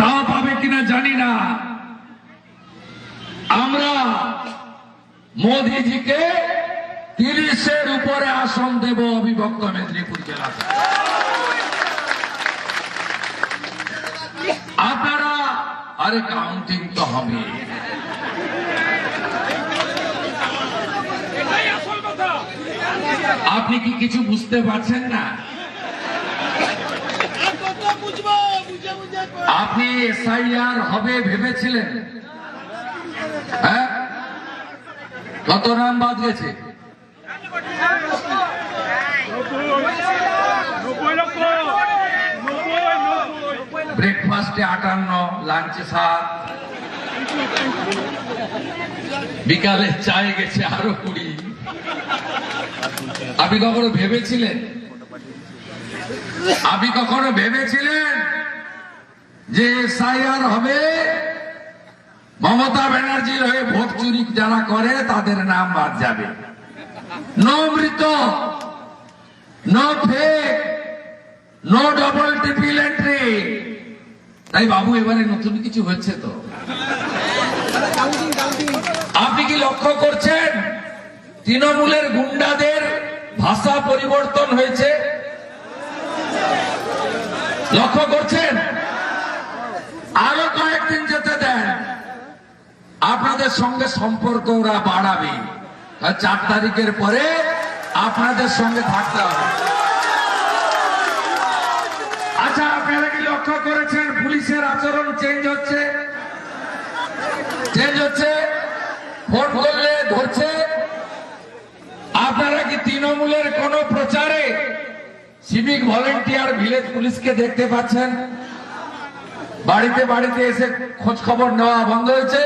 তাও পাবে কিনা জানি না। আমরা মোদিজিকে 30-এর উপরে আসন দেব অবিভক্ত মেদিনীপুর জেলাতে। আপনারা আরে কাউন্টিং তো হবে। আপনি কি কিছু বুঝতে পারছেন না? আপনি এসআইআর হবে ভেবেছিলেন? হ্যাঁ, কত নাম বাদ গেছে? ব্রেকফাস্টে 58, লাঞ্চে 7, বিকালে চায়ে গেছে আরো 20। আপনি কখনো ভেবেছিলেন? আপনি কখনো ভেবেছিলেন যে এসআইআর হবে, মমতা ব্যানার্জির হয়ে ভোট চুরি যারা করে তাদের নাম বাদ যাবে? নো মৃত, no fake, no double triple entry. তাই বাবু এবারে নতুন কিছু হচ্ছে তো? আপনি কি লক্ষ্য করছেন তৃণমূলের গুন্ডাদের ভাষা পরিবর্তন হয়েছে? লক্ষ্য করছেন? আরো কয়েকদিন যেতে দেন, আপনাদের সঙ্গে সম্পর্ক ওরা বাড়াবে। 4 তারিখের পরে আপনাদের সঙ্গে থাকতে হবে। আচ্ছা, আপনারা কি লক্ষ্য করেছেন পুলিশের আচরণ চেঞ্জ হচ্ছে? ফোন করলে ধরছে। আপনারা কি তৃণমূলের কোন প্রচারে সিভিক ভলেন্টিয়ার ভিলেজ পুলিশকে দেখতে পাচ্ছেন? বাড়িতে বাড়িতে এসে খোঁজ খবর নেওয়া বন্ধ হয়েছে?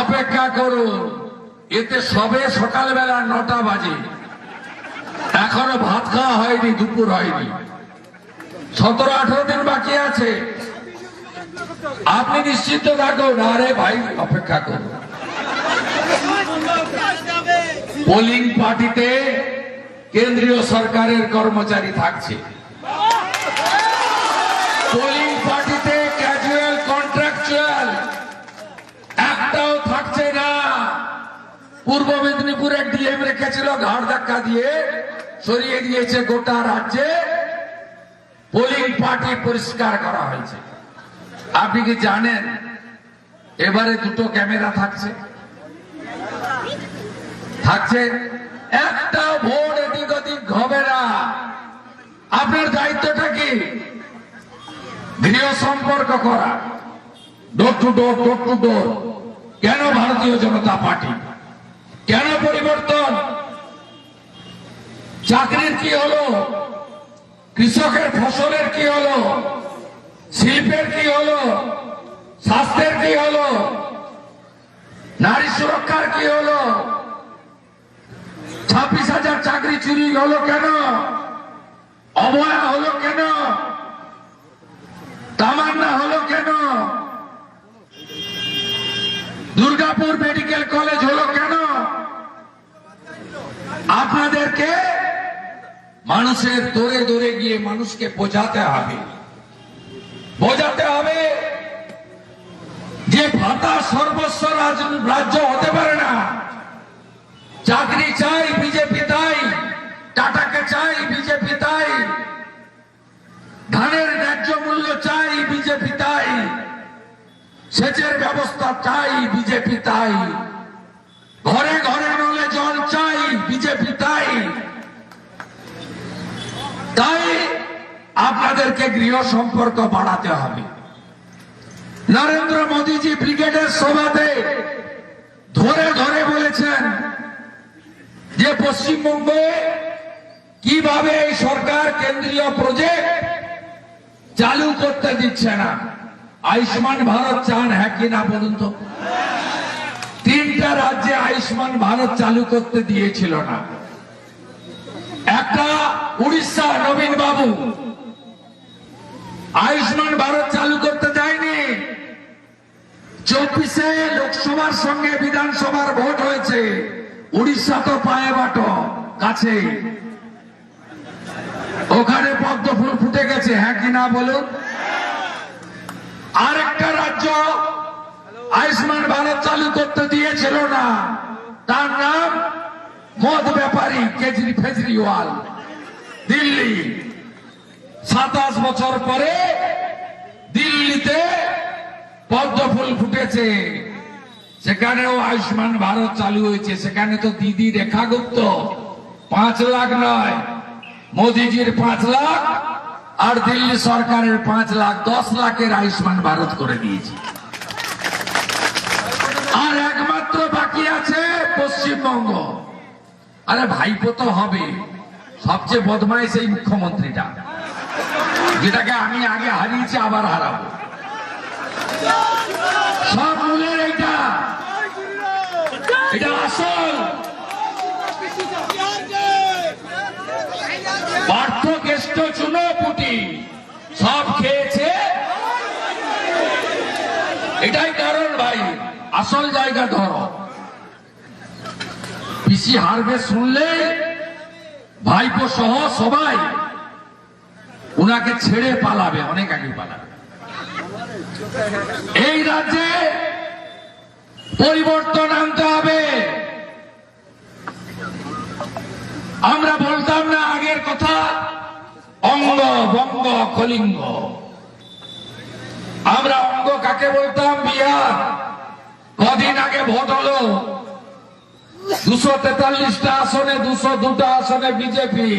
অপেক্ষা করুন, এতে সবে সকালবেলা 9টা বাজে, এখনো ভাত খাওয়া হয়নি, দুপুর হয়নি, 17-18 দিন বাকি আছে। আপনি নিশ্চিত থাকুন। আরে ভাই, অপেক্ষা করুন। পোলিং পার্টিতে কেন্দ্রীয় সরকারের কর্মচারী থাকছে, পোলিং পার্টিতে ক্যাজুয়াল কন্ট্রাকচুয়াল একটাও থাকছে না। পূর্ব মেদিনীপুরের ডিএম রেখেছিল, ঘাড় ধাক্কা দিয়ে সরিয়ে দিয়েছে। গোটা রাজ্যে পোলিং পার্টি পরিষ্কার করা হয়েছে। আপনি কি জানেন এবারে 2টো ক্যামেরা থাকছে? একটা ভোট এদিক ওদিক হবে না। আপনার দায়িত্বটা কি? গৃহ সম্পর্ক করা, ডোর টু ডোর। কেন ভারতীয় জনতা পার্টি? কেন পরিবর্তন? চাকরির কি হলো? কৃষকের ফসলের কি হলো? শিল্পের কি হলো? স্বাস্থ্যের কি হলো? নারী সুরক্ষার কি হলো? 26,000 চাকরি চুরি হলো কেন? অবহেলা হলো কেন? তামান্না হলো কেন? দুর্গাপুর মেডিকেল কলেজ হলো কেন? আপনাদেরকে মানুষের দৌড়ে দৌড়ে গিয়ে মানুষকে বোঝাতে হবে যে ভাতা সর্বস্ব রাজ্য হতে পারে না। চাকরি চাই বিজেপি তাই, টাটাকে চাই বিজেপি তাই, ধানের ন্যায্য মূল্য চাই বিজেপি তাই, সেচের ব্যবস্থা চাই বিজেপি তাই, ঘরে ঘরে নলে জল চাই বিজেপি তাই। আপনাদেরকে গৃহ সম্পর্ক বাড়াতে হবে। নরেন্দ্র মোদীজি ব্রিগেডের সভাতে ধরে ধরে বলেছেন যে পশ্চিমবঙ্গে কিভাবে এই সরকার কেন্দ্রীয় প্রজেক্ট চালু করতে দিচ্ছে না। আয়ুষ্মান ভারত চান, হ্যাঁ কিনা বলুন তো? 3টা রাজ্যে আয়ুষ্মান ভারত চালু করতে দিয়েছিল না। একটা উড়িষ্যা, নবীন বাবু আয়ুষ্মান ভারত চালু করতে দেয়নি। 24-এ লোকসভার সঙ্গে বিধানসভার ভোট হয়েছে। উড়িষ্যা তো পায়ে বাটো, কাছে, ওখানে পদ্ম ফুল ফুটে গেছে। হ্যাঁ কি না বলুন? আর একটা রাজ্য আয়ুষ্মান ভারত চালু করতে দিয়েছিল না, তার নাম মদ ব্যাপারী কেজরিওয়াল, দিল্লি। 27 বছর পরে দিল্লিতে পদ্ম ফুল ফুটেছে, সেখানেও আয়ুষ্মান ভারত চালু হয়েছে। সেখানে তো দিদি রেখা গুপ্ত 5 লাখ নয়, মোদিজির 5 লাখ আর দিল্লি সরকারের 5 লাখ, 10 লাখের আয়ুষ্মান ভারত করে দিয়েছে। আর একমাত্র বাকি আছে পশ্চিমবঙ্গ। আরে ভাইপো তো হবে, সবচেয়ে বদমাইশ এই মুখ্যমন্ত্রীটা, যেটাকে আমি আগে হারিয়েছি আবার হারাবো। সব মূলের এটা আসল পার্থ কেষ্ট চুনো পুটি সব খেয়েছে, এটাই কারণ। ভাই আসল জায়গা ধরো। পিসি হারবে শুনলে ভাইপো সহ সবাই উনাকে ছেড়ে পালাবে, অনেক আগে পালাবে। এই রাজ্যে পরিবর্তন আনতে হবে। আমরা বলতাম না আগের কথা, অঙ্গ বঙ্গ কলিঙ্গ। আমরা অঙ্গ কাকে বলতাম? বিহার। কদিন আগে ভোট হলো, 243টা আসনে 202টা আসনে বিজেপি।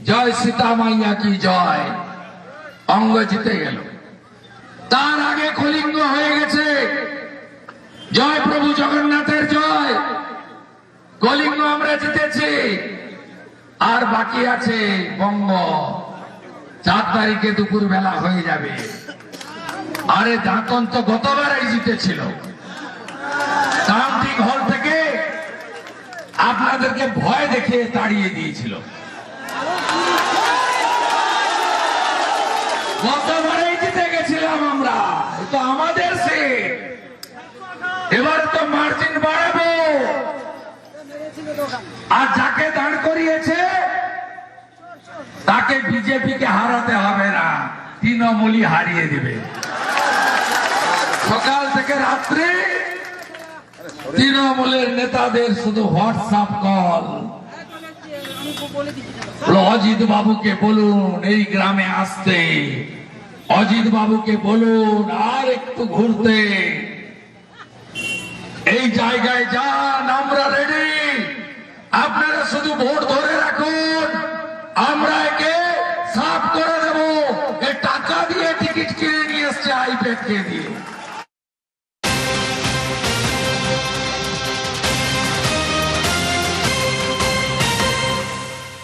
জয় সীতা মাইয়া কি জয়, অঙ্গ জিতে গেল। তার আগে কলিঙ্গ হয়ে গেছে, জয় প্রভু জগন্নাথের জয়। কলিঙ্গ আমরা জিতেছি, আর বাকি আছে বঙ্গ। 4 তারিখে দুপুর বেলা হয়ে যাবে। আরে দাঁতন তো গতবারই জিতেছিল, কাউন্টিং হল থেকে আপনাদেরকে ভয় দেখে তাড়িয়ে দিয়েছিল। গতবারেই জিতে গেছিলাম আমরা, এটা আমাদের সিট। এবার তো মার্জিন বাড়াবো। আর যাকে দাঁড় করিয়েছে তাকে বিজেপিকে হারাতে হবে না, তৃণমূলই হারিয়ে দিবে। সকাল থেকে রাত্রে তৃণমূলের নেতাদের শুধু হোয়াটসঅ্যাপ কল। অজিত বাবুকে বলুন এই গ্রামে আসতে, অজিত বাবুকে বলুন আর একটু ঘুরতে, এই জায়গায় যান, আমরা রেডি। আপনারা শুধু ভোট ধরে রাখুন, আমরা একে সাফ করে দেব। টাকা দিয়ে টিকিট কিনে নিয়ে এসছে আইপ্যাড কে দিয়ে।